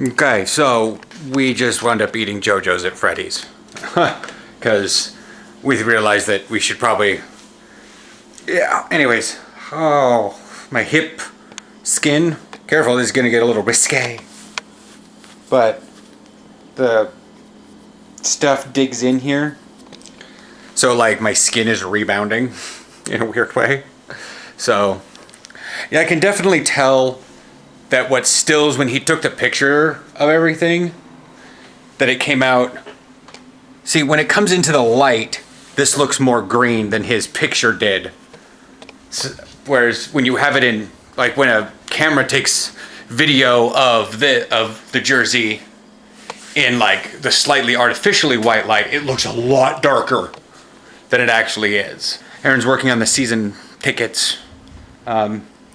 Okay, so we just wound up eating JoJo's at Freddy's. Because we realized that we should probably... Yeah, anyways. Oh, my hip skin. Careful, this is going to get a little risque. But the stuff digs in here. So, like, my skin is rebounding in a weird way. So, yeah, I can definitely tell that what stills when he took the picture of everything, that it came out. See, when it comes into the light, this looks more green than his picture did. So, whereas when you have it in, like when a camera takes video of the jersey in like the slightly artificially white light, it looks a lot darker than it actually is. Aaron's working on the season tickets.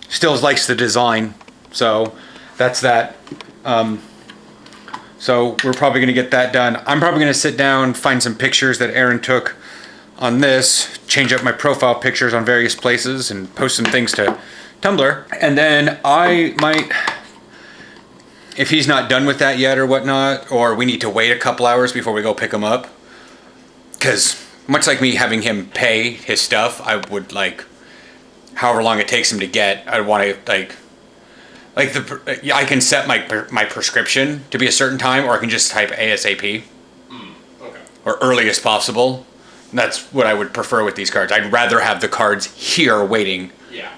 Stills likes the design. So that's that. So we're probably going to get that done. I'm probably going to sit down, find some pictures that Aaron took on this, change up my profile pictures on various places, and post some things to Tumblr. And then I might, if he's not done with that yet or whatnot, or we need to wait a couple hours before we go pick him up, because much like me having him pay his stuff, I would like, however long it takes him to get, I want to I can set my prescription to be a certain time, or I can just type ASAP. Okay. Or earliest possible. That's what I would prefer with these cards. I'd rather have the cards here waiting. Yeah.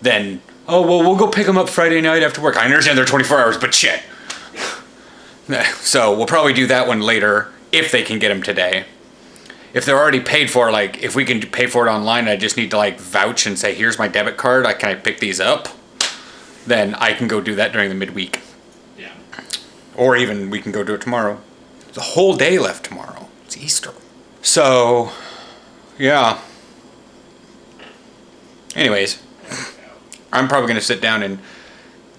Than, oh, well, we'll go pick them up Friday night after work. I understand they're 24 hours, but shit. So we'll probably do that one later, if they can get them today. If they're already paid for, like, if we can pay for it online, I just need to, like, vouch and say, here's my debit card, can I pick these up? Then I can go do that during the midweek. Yeah. Or even we can go do it tomorrow. There's a whole day left tomorrow. It's Easter. So, yeah. Anyways, I'm probably going to sit down and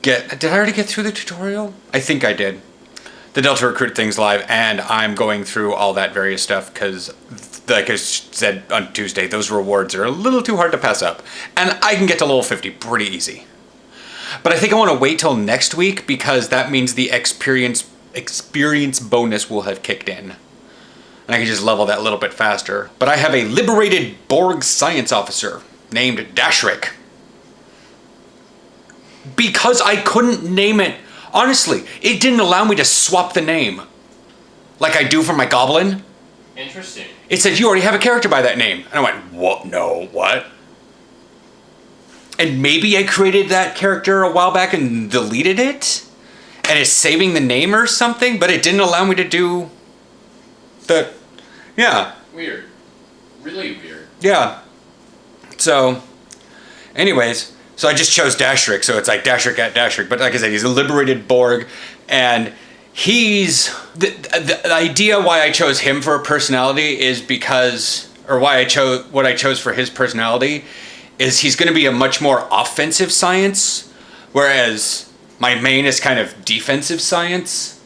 did I already get through the tutorial? I think I did. The Delta Recruit thing's live, and I'm going through all that various stuff because, like I said on Tuesday, those rewards are a little too hard to pass up. And I can get to level 50 pretty easy. But I think I want to wait till next week because that means the experience bonus will have kicked in. And I can just level that a little bit faster. But I have a liberated Borg science officer named Dashrik. Because I couldn't name it. Honestly, it didn't allow me to swap the name. Like I do for my goblin. Interesting. It said, you already have a character by that name. And I went, what? No, what? And maybe I created that character a while back and deleted it? And it's saving the name or something? But it didn't allow me to do the... Yeah. Weird. Really weird. Yeah. So, anyways, so I just chose Dashrik, so it's like Dashrik at Dashrik. But like I said, he's a liberated Borg, and he's... The idea why I chose him for a personality is because... Or why I chose... What I chose for his personality is he's going to be a much more offensive science, whereas my main is kind of defensive science.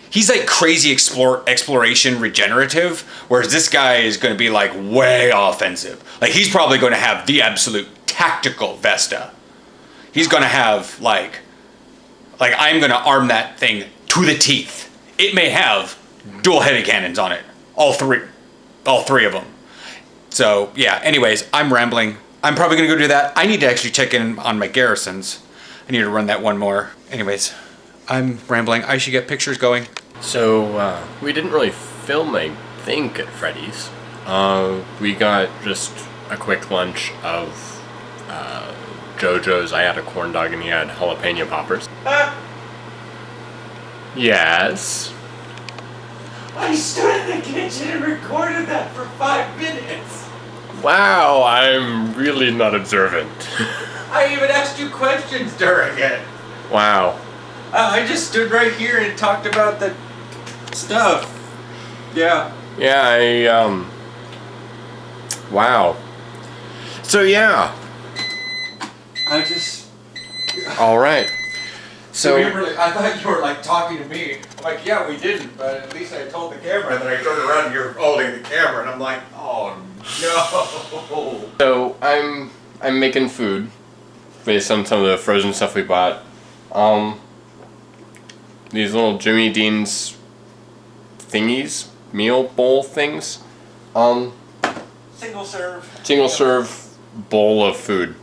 He's like crazy exploration regenerative, whereas this guy is going to be like way offensive. Like he's probably going to have the absolute tactical Vesta. He's going to have like I'm going to arm that thing to the teeth. It may have dual heavy cannons on it. All three of them. So yeah, anyways, I'm rambling. I'm probably going to go do that. I need to actually check in on my garrisons. I need to run that one more. Anyways, I'm rambling. I should get pictures going. So, we didn't really film, I think, at Freddy's. We got just a quick lunch of JoJo's. I had a corn dog and he had jalapeno poppers. Yes. I stood in the kitchen and recorded that for 5 minutes. Wow, I'm really not observant. I even asked you questions during it. Wow. I just stood right here and talked about the stuff. Yeah. Yeah, wow. So, yeah. I just... Alright. So I thought you were like talking to me. I'm like, yeah, we didn't, but at least I told the camera. And then I turned around and you're holding the camera, and I'm like, oh no. So I'm making food based on some of the frozen stuff we bought. these little Jimmy Dean's thingies, meal bowl things. Single serve bowl of food.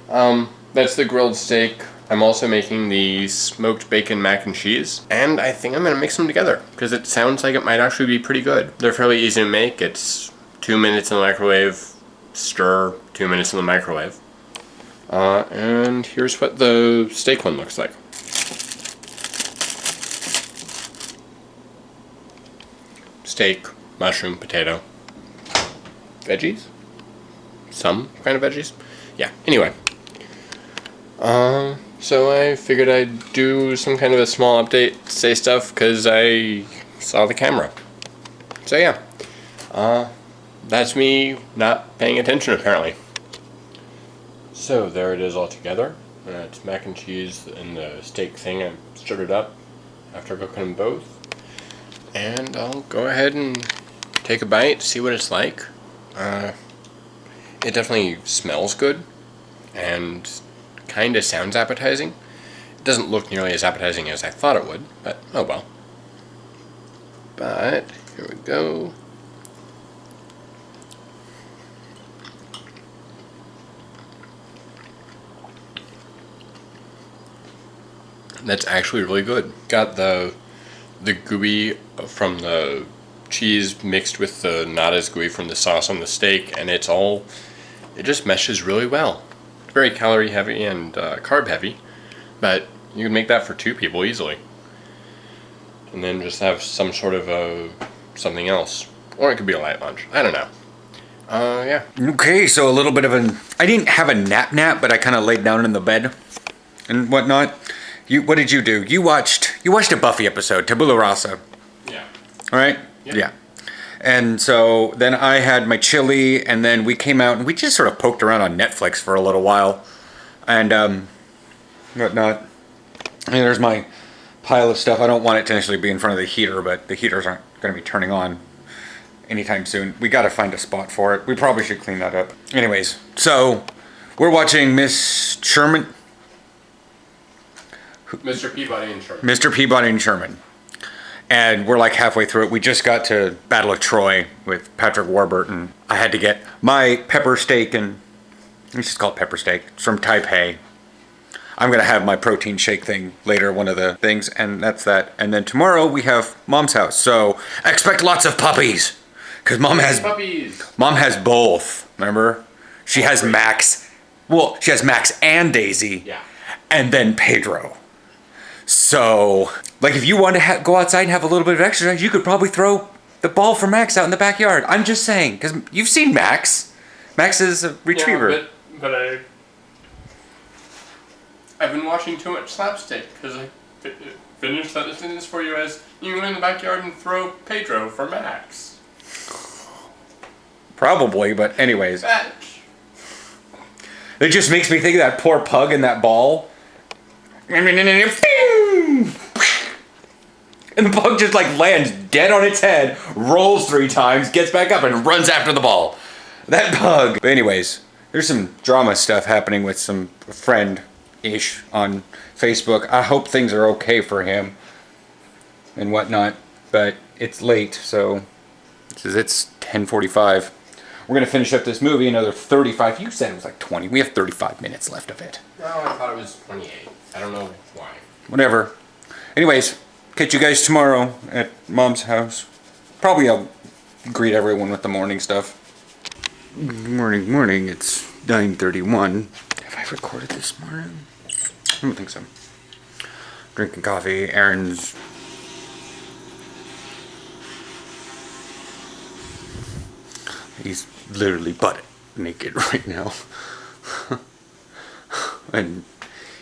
That's the grilled steak. I'm also making the smoked bacon mac and cheese, and I think I'm gonna mix them together because it sounds like it might actually be pretty good. They're fairly easy to make. It's 2 minutes in the microwave, stir, 2 minutes in the microwave. And here's what the steak one looks like. Steak, mushroom, potato, veggies? Some kind of veggies? Yeah, anyway. So I figured I'd do some kind of a small update, say stuff, because I saw the camera. So yeah. That's me not paying attention apparently. So there it is all together. It's mac and cheese and the steak thing. I stirred it up after cooking them both. And I'll go ahead and take a bite, see what it's like. It definitely smells good and kind of sounds appetizing. It doesn't look nearly as appetizing as I thought it would, but oh well. But here we go. That's actually really good. Got the gooey from the cheese mixed with the not as gooey from the sauce on the steak, and it just meshes really well. It's very calorie heavy and carb heavy, but you can make that for 2 people easily. And then just have some sort of something else. Or it could be a light lunch. I don't know. Yeah. Okay, so a little bit of I didn't have a nap, but I kind of laid down in the bed and whatnot. What did you do? You watched a Buffy episode, Tabula Rasa. Yeah. All right? Yep. Yeah. And so then I had my chili, and then we came out and we just sort of poked around on Netflix for a little while. And whatnot. And there's my pile of stuff. I don't want it to necessarily be in front of the heater, but the heaters aren't going to be turning on anytime soon. We got to find a spot for it. We probably should clean that up. Anyways, so we're watching Miss Sherman. Mr. Peabody and Sherman. Mr. Peabody and Sherman. And we're like halfway through it. We just got to Battle of Troy with Patrick Warburton. I had to get my pepper steak, and it's just called pepper steak. It's from Taipei. I'm going to have my protein shake thing later, one of the things, and that's that. And then tomorrow we have Mom's house. So expect lots of puppies. Because Mom has both. Remember? She has Max. Well, she has Max and Daisy. Yeah. And then Pedro. So, like, if you want to go outside and have a little bit of exercise, you could probably throw the ball for Max out in the backyard. I'm just saying, because you've seen Max. Max is a retriever. Yeah, but I've been watching too much slapstick, because I finished that sentence for you as, you go in the backyard and throw Pedro for Max. Probably, but anyways. Fetch. It just makes me think of that poor pug and that ball. And the pug just like lands dead on its head, rolls 3 times, gets back up and runs after the ball. That pug. But anyways, there's some drama stuff happening with some friend-ish on Facebook. I hope things are okay for him and whatnot, but it's late, so it's 10:45. We're going to finish up this movie, another 35. You said it was like 20. We have 35 minutes left of it. No, I thought it was 28. I don't know why. Whatever. Anyways, catch you guys tomorrow at Mom's house. Probably I'll greet everyone with the morning stuff. Morning. It's 9:31. Have I recorded this morning? I don't think so. Drinking coffee. Aaron's... He's literally butt naked right now. And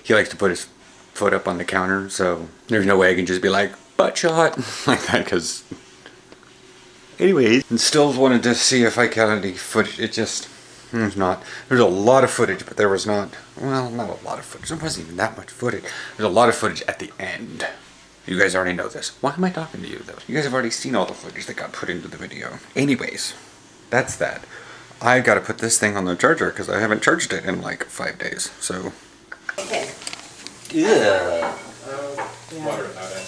he likes to put his foot up on the counter, so there's no way I can just be like, butt shot, like that, because... Anyways, and still wanted to see if I got any footage. It just... There's not. There's a lot of footage, but there was not... Well, not a lot of footage. There wasn't even that much footage. There's a lot of footage at the end. You guys already know this. Why am I talking to you, though? You guys have already seen all the footage that got put into the video. Anyways, that's that. I gotta put this thing on the charger because I haven't charged it in like 5 days, so... Okay. Yeah. Water about it.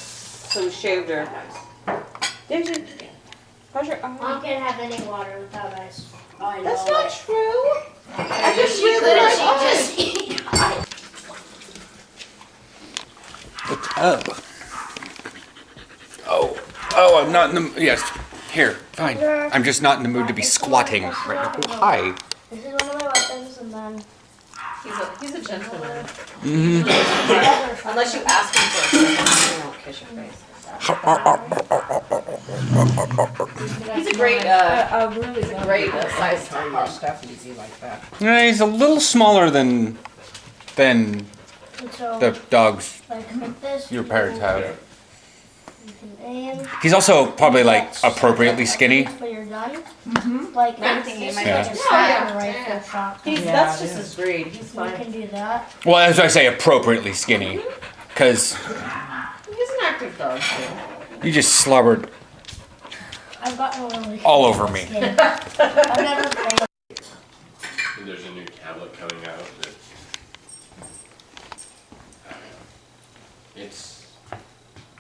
So we shaved her. Did you? How's your Mom arm? can't have any water without ice. I know. That's not true. I just She really could like have. She ice. just eat. Oh, I'm not in the. Yes. Here, fine. I'm just not in the mood to be squatting right now. Oh, hi. This is one of my weapons, and then. He's a gentleman. Mm-hmm. Unless you ask him for a kiss, he won't kiss your face. He's a great, he's a great size pup. Stuff easy like that. Yeah, he's a little smaller than And so, the dogs like this. your parents have. You can aim. He's also probably like appropriately skinny. When you're done. Like Nothing, this is you like might a just sniper rifle shot. That's just his breed. He's You fine. can do that. Well, as I say, appropriately skinny, because He's an active dog too. you just slobbered I've gotten really all over me. scared. I've never played. There's a new tablet coming out that it's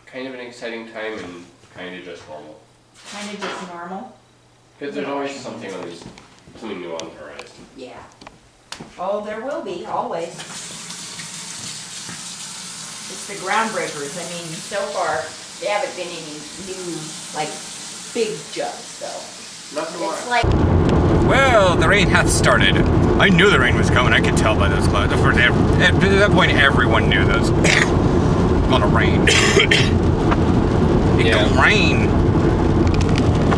kind of an exciting time and kind of just normal. Kind of just normal. Because there's always something new on the horizon. Yeah. Oh, there will be, always. It's the groundbreakers. I mean, so far, they haven't been any new, like, big jugs, though. Not for a It's while. like, Well, the rain hath started. I knew the rain was coming. I could tell by those clouds. At that point, everyone knew those. Gonna rain. It Yeah. gonna rain.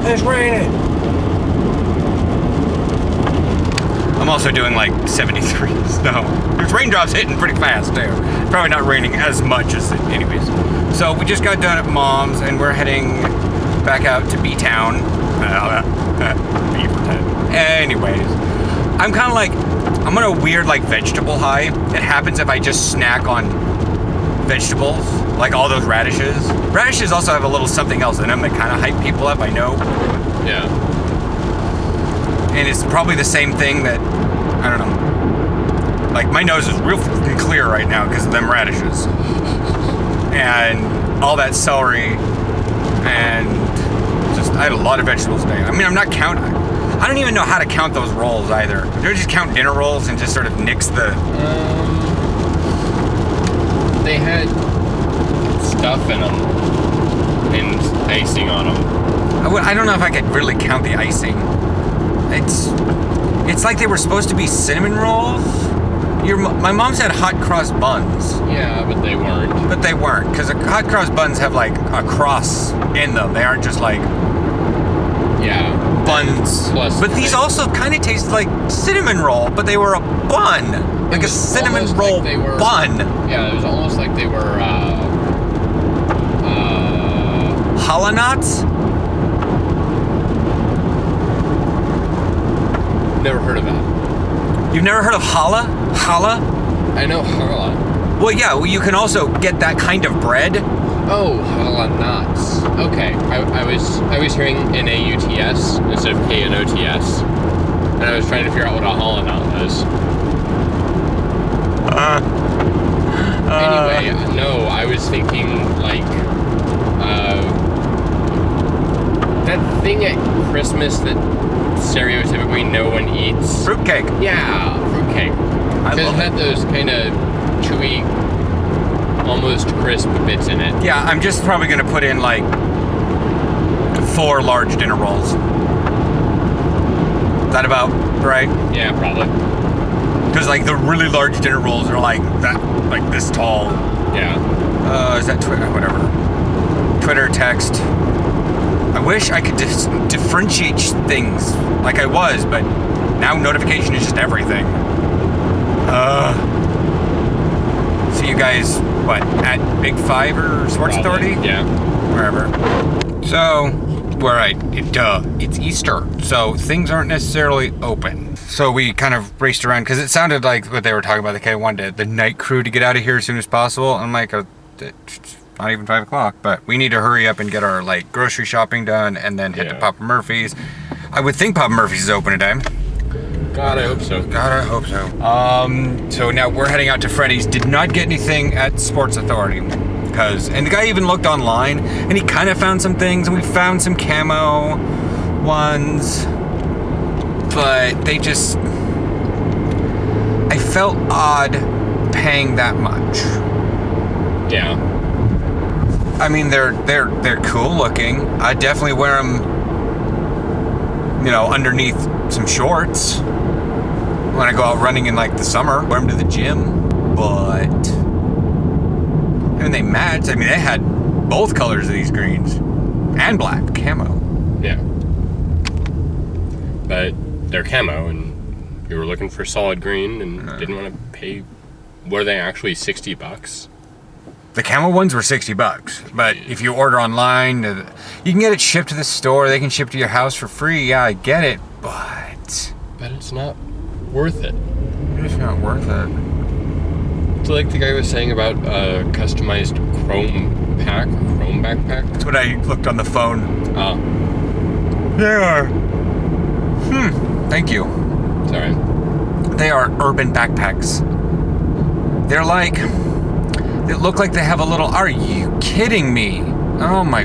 It's raining. I'm also doing like 73, so there's raindrops hitting pretty fast too. Probably not raining as much as it, anyways. So we just got done at Mom's and we're heading back out to B-Town. Beaverton. Anyways, I'm kind of like, I'm on a weird like vegetable high. It happens if I just snack on vegetables, like all those radishes. Radishes also have a little something else in them that kind of hype people up, I know. Yeah. And it's probably the same thing that, I don't know, like my nose is real fucking clear right now because of them radishes. And all that celery, and just, I had a lot of vegetables today. I mean, I'm not counting, I don't even know how to count those rolls either. Do I just count dinner rolls and just sort of nix the... They had stuff in them and icing on them. I don't know if I could really count the icing. It's like they were supposed to be cinnamon rolls. My mom said hot cross buns, Yeah, but they weren't. but they weren't, because hot cross buns have like a cross in them. They aren't just like Yeah. buns. Plus, But these also kind of taste like cinnamon roll, but they were a bun, like a was cinnamon almost roll like they were- bun. Yeah, it was almost like they were, Challah nuts? never heard of that. You've never heard of challah? Challah? I know challah. Well, yeah. Well, you can also get that kind of bread. Oh, challah nuts. Okay, I was hearing N-A-U-T-S instead of K-N-O-T-S. And I was trying to figure out what a challah nut was. Anyway, no, I was thinking like that thing at Christmas that stereotypically no one eats. Fruitcake. Yeah, fruitcake. I Because love it had those kind of chewy, almost crisp bits in it. Yeah, I'm just probably gonna put in like 4 large dinner rolls. Is that about right? Yeah, probably. Because like the really large dinner rolls are like that, like this tall. Yeah. Is that Twitter? Whatever. Twitter, text. I wish I could differentiate things like I was, but now notification is just everything. See you guys, what, at Big Five or Sports Probably, Authority? Yeah. Wherever. So, it's Easter, so things aren't necessarily open. So we kind of raced around, because it sounded like what they were talking about, the K1 the night crew to get out of here as soon as possible. I'm like, it's not even 5 o'clock, but we need to hurry up and get our like grocery shopping done and then head to Yeah. Papa Murphy's. I would think Papa Murphy's is open today. God, I hope so. God, I hope so. So now we're heading out to Freddy's. Did not get anything at Sports Authority And the guy even looked online, and he kind of found some things, and we found some camo ones, but they just, I felt odd paying that much. Yeah. I mean, they're cool looking. I definitely wear them, you know, underneath some shorts when I go out running in like the summer. Wear them to the gym, but I mean, they match. I mean, they had both colors of these greens and black camo. Yeah. But they're camo, and you were looking for solid green and didn't want to pay. Were they actually $60? The camo ones were $60, but if you order online, you can get it shipped to the store. They can ship to your house for free. Yeah, I get it, but it's not worth it. it's not worth it. It's like the guy was saying about a customized chrome pack, chrome backpack. That's what I looked on the phone. Oh, They are. Thank you. sorry. They are urban backpacks. They're like, they look like they have a little, are you kidding me? Oh, my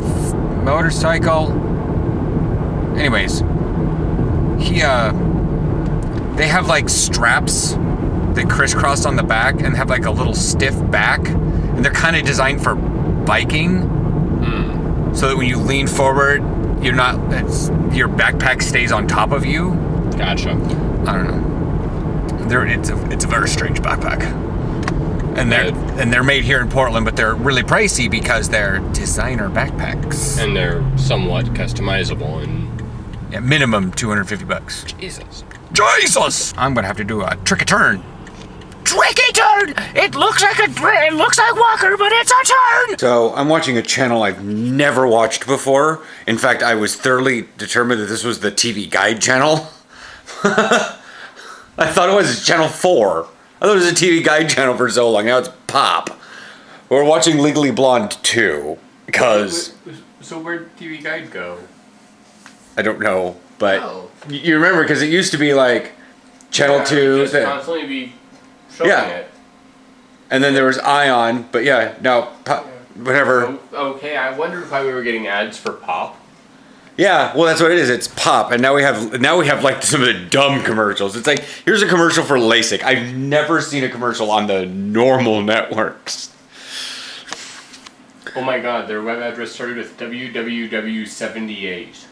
motorcycle. Anyways, they have like straps that crisscross on the back and have like a little stiff back. And they're kind of designed for biking. So that when you lean forward, your backpack stays on top of you. Gotcha. I don't know. It's a very strange backpack. And they're made here in Portland, but they're really pricey because they're designer backpacks. And they're somewhat customizable and Minimum $250. Jesus. I'm gonna have to do a trick a turn. Tricky turn! It looks like Walker, but it's a turn! So I'm watching a channel I've never watched before. In fact, I was thoroughly determined that this was the TV Guide channel. I thought it was channel 4. I thought it was a TV Guide channel for so long. Now it's Pop. We're watching Legally Blonde 2 because So where'd TV Guide go? I don't know, but Oh. you remember because it used to be like channel 2. Just constantly be showing it. And then there was Ion, but yeah, no, whatever. Okay, I wondered why we were getting ads for Pop. Yeah, well, that's what it is. It's Pop, and now we have like some of the dumb commercials. It's like, here's a commercial for LASIK. I've never seen a commercial on the normal networks. Oh my God, their web address started with www78.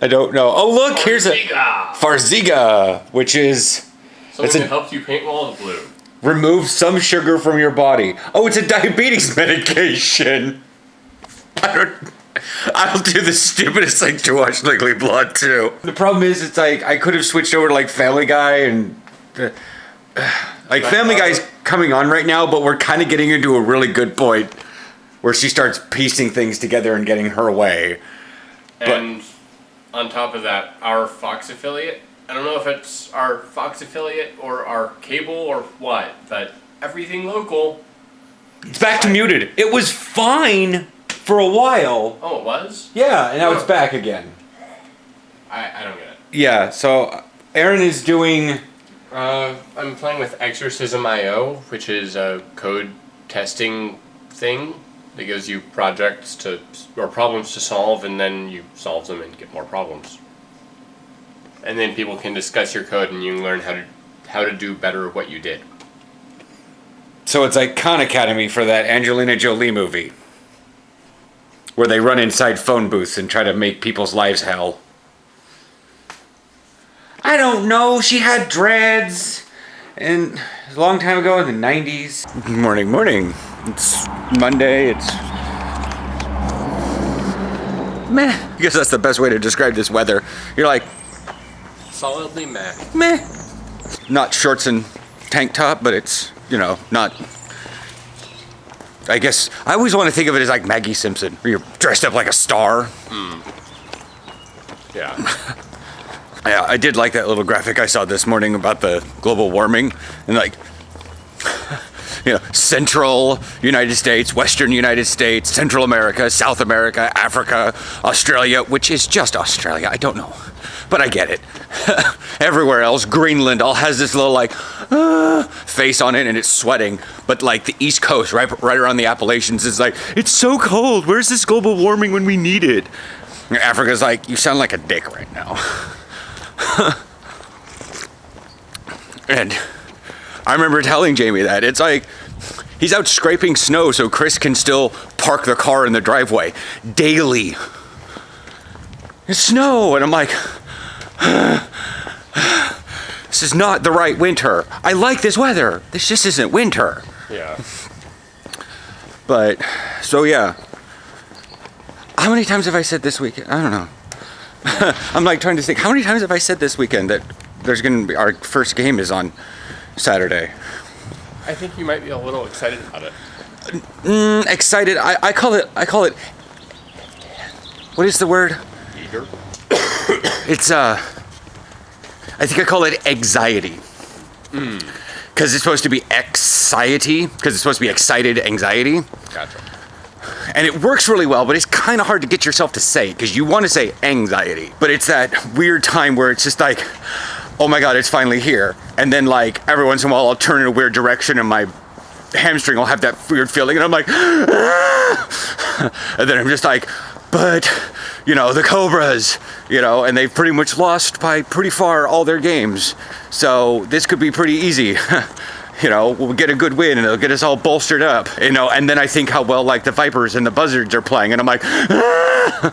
I don't know. Oh, look, here's a Farziga! Farziga, which is Something that helps you paint walls blue. remove some sugar from your body. Oh, it's a diabetes medication. I'll do the stupidest thing to watch Legally Blonde too. The problem is, it's like I could have switched over to like Family Guy and like Family Guy's coming on right now, but we're kind of getting into a really good point where she starts piecing things together and getting her way. And on top of that, our Fox affiliate, I don't know if it's our Fox affiliate or our cable or what, but everything local. It's back to muted. It was fine for a while. Oh, it was? Yeah, and now it's back again. I don't get it. Yeah, so Aaron is doing... I'm playing with Exorcism.io, which is a code testing thing that gives you projects or problems to solve, and then you solve them and get more problems. And then people can discuss your code, and you can learn how to do better what you did. So it's like Khan Academy for that Angelina Jolie movie, where they run inside phone booths and try to make people's lives hell. I don't know. She had dreads, and a long time ago in the 90s. Morning. It's Monday. It's meh. I guess that's the best way to describe this weather. You're like, Solidly meh. meh. Not shorts and tank top, but it's, not. I guess I always want to think of it as like Maggie Simpson, where you're dressed up like a star. Yeah. Yeah, I did like that little graphic I saw this morning about the global warming and like, Central United States, Western United States, Central America, South America, Africa, Australia, which is just Australia. I don't know, but I get it. Everywhere else, Greenland all has this little like, face on it and it's sweating. But like the East Coast, right around the Appalachians, is like, it's so cold. Where's this global warming when we need it? And Africa's like, you sound like a dick right now. And I remember telling Jamie that. It's like, he's out scraping snow so Chris can still park the car in the driveway daily. It's snow, and I'm like, this is not the right winter. I like this weather. This just isn't winter. Yeah. But, so yeah. How many times have I said this weekend? I don't know. I'm like trying to think, how many times have I said this weekend that there's going to be, our first game is on Saturday? I think you might be a little excited about it. Excited. I call it, what is the word? Eager? It's, I think I call it anxiety. Because it's supposed to be anxiety, because it's supposed to be excited anxiety. Gotcha. And it works really well, but it's kind of hard to get yourself to say, because you want to say anxiety. But it's that weird time where it's just like, oh my God, it's finally here. And then like every once in a while I'll turn in a weird direction and my hamstring will have that weird feeling and I'm like, ah! And then I'm just like, but, you know, the Cobras, you know, and they've pretty much lost by pretty far all their games. So this could be pretty easy. You know, we'll get a good win and it'll get us all bolstered up, you know, and then I think how well like the Vipers and the Buzzards are playing and I'm like, ah!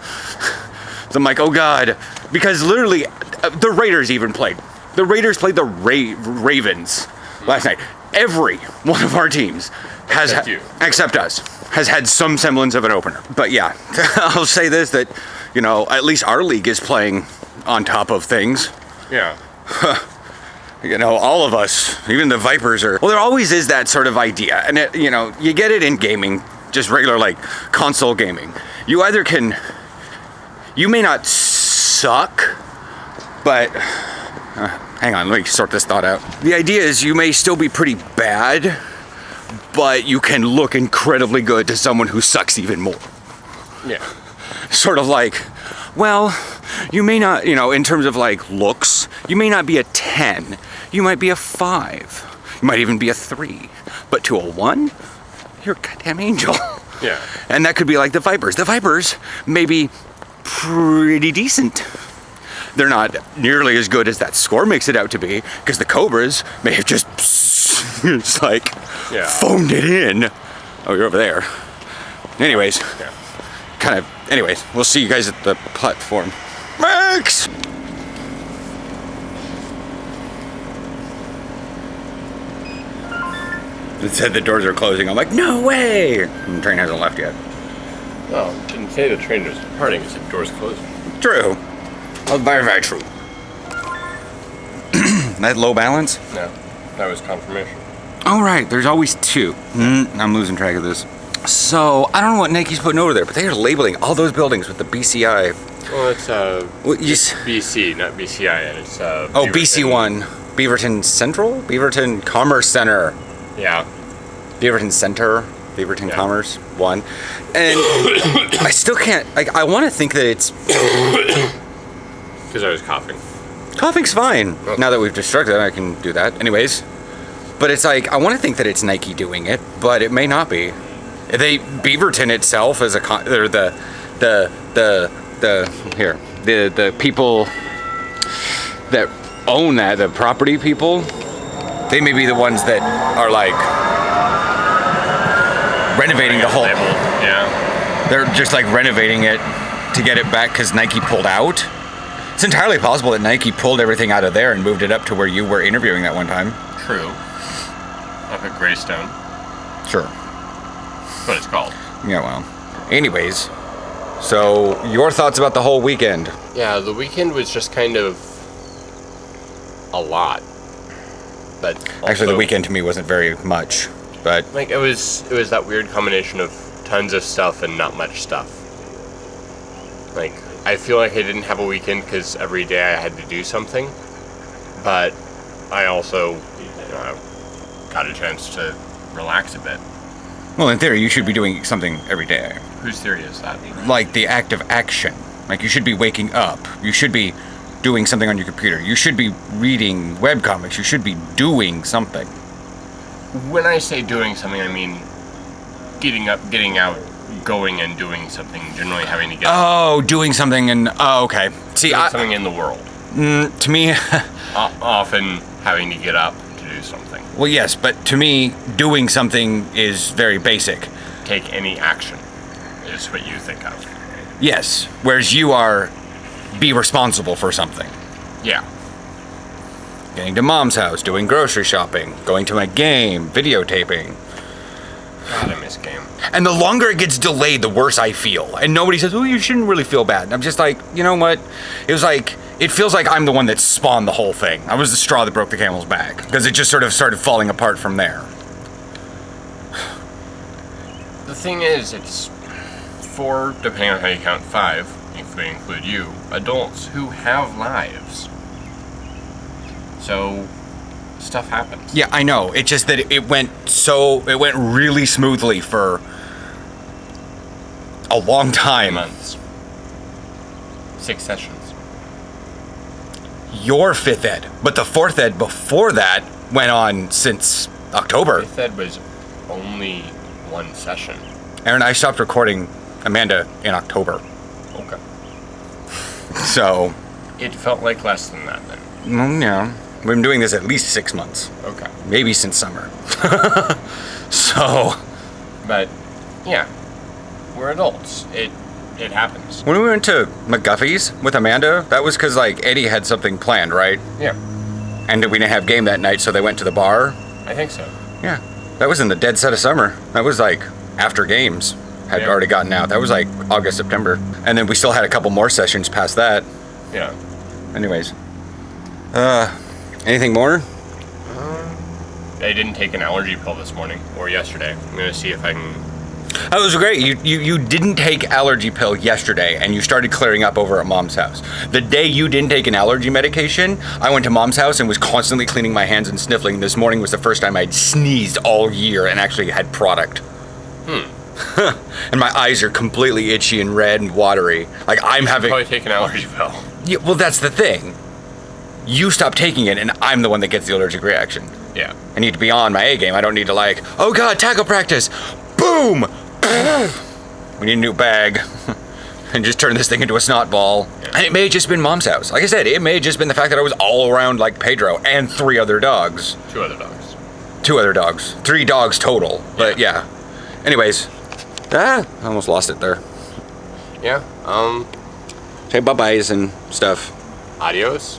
So I'm like, oh God, because literally the Raiders even played. The Raiders played the Ravens last night. Every one of our teams has, except us, has had some semblance of an opener. But yeah, I'll say this, that, you know, at least our league is playing on top of things. Yeah. You know, all of us, even the Vipers are, well, there always is that sort of idea. And, it, you know, you get it in gaming, just regular, like, console gaming. You either can, you may not suck, but, hang on, let me sort this thought out. The idea is you may still be pretty bad, but you can look incredibly good to someone who sucks even more. Yeah. Sort of like, well, you may not, you know, in terms of like looks, you may not be a 10, you might be a 5, you might even be a 3, but to a 1, you're a goddamn angel. Yeah. And that could be like the Vipers. The Vipers may be pretty decent. They're not nearly as good as that score makes it out to be, because the Cobras may have just, it's like, phoned it in. Oh, you're over there. Anyways, kind of, anyways, we'll see you guys at the platform. Max! It said the doors are closing. I'm like, no way! And the train hasn't left yet. Oh, didn't say the train was departing, it said doors closing. True. Oh, very, very true. That low balance? No, that was confirmation. All right, there's always two. I'm losing track of this. So, I don't know what Nike's putting over there, but they are labeling all those buildings with the BCI. Well, it's it's BC, not BCI, and it's oh, BC1. Beaverton Central? Beaverton Commerce Center. Yeah. Beaverton Center. Beaverton Commerce 1. And I still can't, like, I want to think that it's... Because I was coughing. Coughing's fine. Okay. Now that we've destructed it, I can do that. Anyways. But it's like, I want to think that it's Nike doing it, but it may not be. Beaverton itself is or the people that own that, the property people, they may be the ones that are like renovating the whole. Yeah. They're just like renovating it to get it back because Nike pulled out. It's entirely possible that Nike pulled everything out of there and moved it up to where you were interviewing that one time. True. Up at Greystone. Sure. That's what it's called. Yeah, well. Anyways, so your thoughts about the whole weekend? Yeah, the weekend was just kind of a lot. But actually, the weekend to me wasn't very much, but like it was that weird combination of tons of stuff and not much stuff. Like I feel like I didn't have a weekend because every day I had to do something, but I also got a chance to relax a bit. Well, in theory, you should be doing something every day. Whose theory is that? Like the act of action. Like you should be waking up. You should be doing something on your computer. You should be reading webcomics. You should be doing something. When I say doing something, I mean getting up, getting out, going and doing something. Generally having to get Oh, doing something and okay. See, doing something in the world. To me, Often having to get up to do something. well, yes, but to me, doing something is very basic. Take any action is what you think of. Yes, whereas you are be responsible for something. Yeah. Getting to mom's house, doing grocery shopping, going to my game, videotaping. God, I miss game. And the longer it gets delayed, the worse I feel. And nobody says, oh, you shouldn't really feel bad. And I'm just like, you know what? It was like, it feels like I'm the one that spawned the whole thing. I was the straw that broke the camel's back. Because it just sort of started falling apart from there. The thing is, it's 4, depending on how you count 5, if we include you, adults who have lives. So, stuff happens. Yeah, I know. It's just that it went really smoothly for a long time. Months. 6 sessions. Your 5th ed. But the 4th ed before that went on since October. 5th ed was only 1 session. Aaron, I stopped recording Amanda in October. Okay. So, It felt like less than that then. yeah. We've been doing this at least 6 months. Okay. Maybe since summer. So, But, yeah. We're adults. It happens. when we went to McGuffey's with Amanda, that was because, like, Eddie had something planned, right? Yeah. And we didn't have game that night, so they went to the bar. I think so. Yeah. That was in the dead set of summer. That was, like, after games had Yeah. already gotten out. That was, like, August, September. And then we still had a couple more sessions past that. Yeah. Anyways. Anything more? I didn't take an allergy pill this morning or yesterday. I'm gonna see if I can. That was great. You didn't take allergy pill yesterday, and you started clearing up over at mom's house. The day you didn't take an allergy medication, I went to mom's house and was constantly cleaning my hands and sniffling. This morning was the first time I'd sneezed all year and actually had product. And my eyes are completely itchy and red and watery. Like I'm having. Probably take an allergy pill. Yeah, well, that's the thing. You stop taking it, and I'm the one that gets the allergic reaction. Yeah. I need to be on my A game. I don't need to like, oh god, tackle practice. Boom! We need a new bag. And just turn this thing into a snot ball. Yeah. And it may have just been mom's house. Like I said, it may have just been the fact that I was all around like Pedro and 3 other dogs. 2 other dogs. 2 other dogs. 3 dogs total. But yeah. Anyways. I almost lost it there. Yeah. Say bye-byes and stuff. Adios.